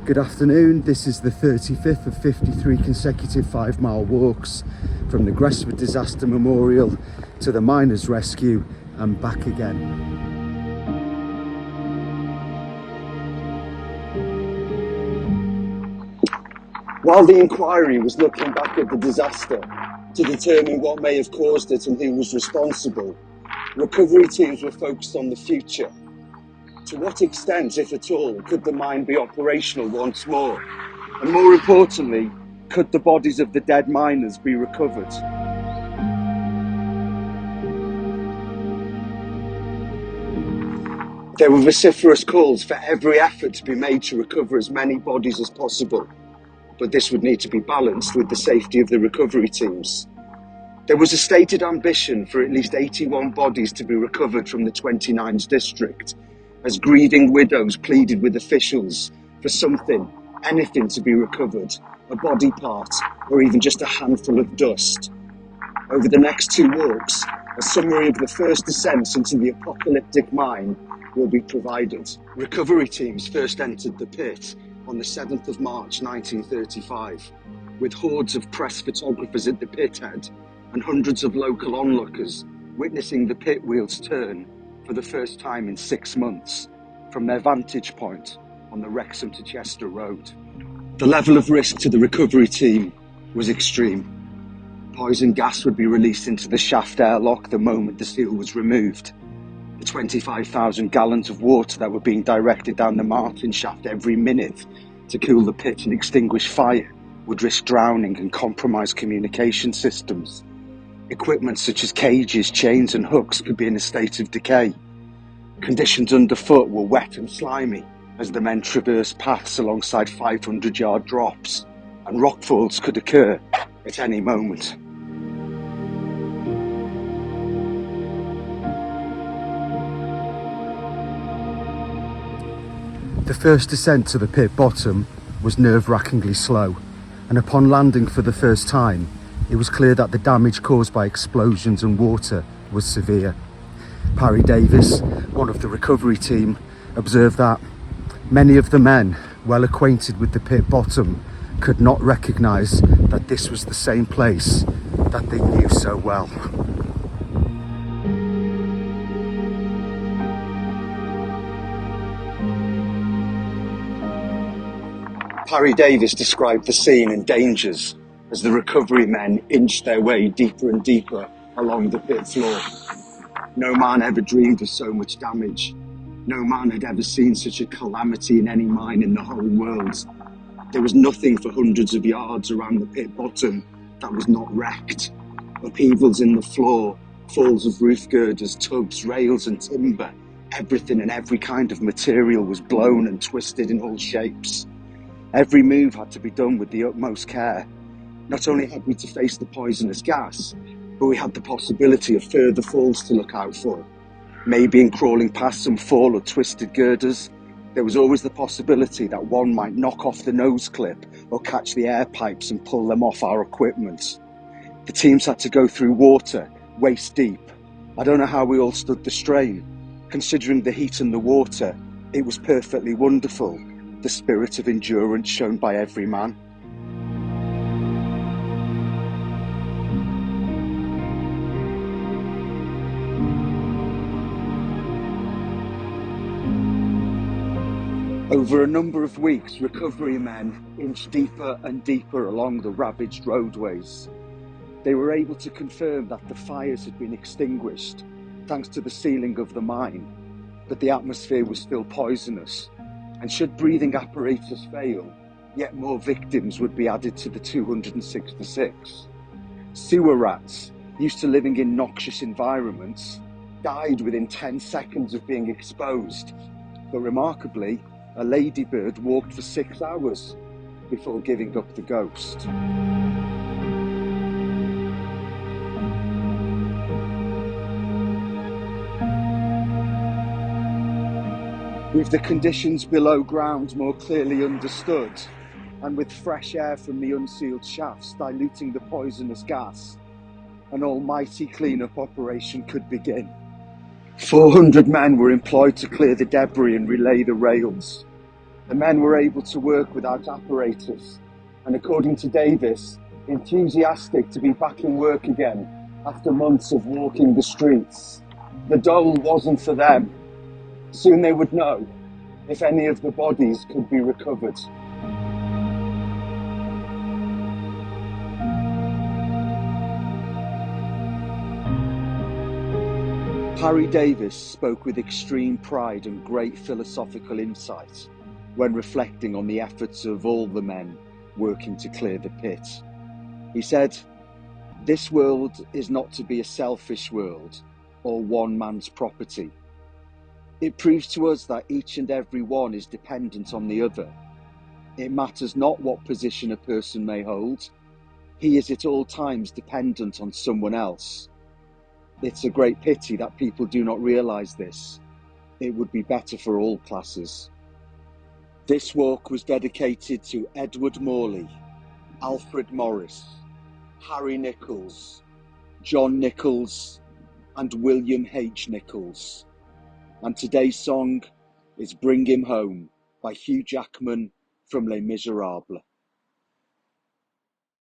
Good afternoon, this is the 35th of 53 consecutive 5-mile walks from the Gresford Disaster Memorial to the Miners' Rescue and back again. While the inquiry was looking back at the disaster to determine what may have caused it and who was responsible, recovery teams were focused on the future. To what extent, if at all, could the mine be operational once more? And more importantly, could the bodies of the dead miners be recovered? There were vociferous calls for every effort to be made to recover as many bodies as possible, but this would need to be balanced with the safety of the recovery teams. There was a stated ambition for at least 81 bodies to be recovered from the 29th district, as grieving widows pleaded with officials for something, anything to be recovered, a body part, or even just a handful of dust. Over the next 2 walks, a summary of the first descents into the apocalyptic mine will be provided. Recovery teams first entered the pit on the 7th of March 1935, with hordes of press photographers at the pit head and hundreds of local onlookers witnessing the pit wheels turn for the first time in 6 months from their vantage point on the Wrexham to Chester road. The level of risk to the recovery team was extreme. Poison gas would be released into the shaft airlock the moment the seal was removed. The 25,000 gallons of water that were being directed down the Martin shaft every minute to cool the pit and extinguish fire would risk drowning and compromise communication systems. Equipment such as cages, chains and hooks could be in a state of decay. Conditions underfoot were wet and slimy as the men traversed paths alongside 500-yard drops, and rockfalls could occur at any moment. The first descent to the pit bottom was nerve-wrackingly slow, and upon landing for the first time, it was clear that the damage caused by explosions and water was severe. Parry Davis, one of the recovery team, observed that many of the men, well acquainted with the pit bottom, could not recognise that this was the same place that they knew so well. Parry Davis described the scene and dangers as the recovery men inched their way deeper and deeper along the pit floor. No man ever dreamed of so much damage. No man had ever seen such a calamity in any mine in the whole world. There was nothing for hundreds of yards around the pit bottom that was not wrecked. Upheavals in the floor, falls of roof girders, tubs, rails and timber. Everything and every kind of material was blown and twisted in all shapes. Every move had to be done with the utmost care. Not only had we to face the poisonous gas, but we had the possibility of further falls to look out for. Maybe in crawling past some fall or twisted girders, there was always the possibility that one might knock off the nose clip or catch the air pipes and pull them off our equipment. The teams had to go through water, waist deep. I don't know how we all stood the strain. Considering the heat and the water, it was perfectly wonderful, the spirit of endurance shown by every man. Over a number of weeks, recovery men inched deeper and deeper along the ravaged roadways. They were able to confirm that the fires had been extinguished thanks to the sealing of the mine, but the atmosphere was still poisonous, and should breathing apparatus fail, yet more victims would be added to the 266. Sewer rats, used to living in noxious environments, died within 10 seconds of being exposed, but remarkably, a ladybird walked for 6 hours before giving up the ghost. With the conditions below ground more clearly understood, and with fresh air from the unsealed shafts diluting the poisonous gas, an almighty clean-up operation could begin. 400 men were employed to clear the debris and relay the rails. The men were able to work without apparatus, and according to Davis, enthusiastic to be back in work again after months of walking the streets. The dole wasn't for them. Soon they would know if any of the bodies could be recovered. Harry Davis spoke with extreme pride and great philosophical insight when reflecting on the efforts of all the men working to clear the pit. He said, "This world is not to be a selfish world or one man's property. It proves to us that each and every one is dependent on the other. It matters not what position a person may hold. He is at all times dependent on someone else. It's a great pity that people do not realise this. It would be better for all classes." This walk was dedicated to Edward Morley, Alfred Morris, Harry Nichols, John Nichols, and William H. Nichols. And today's song is Bring Him Home by Hugh Jackman from Les Miserables.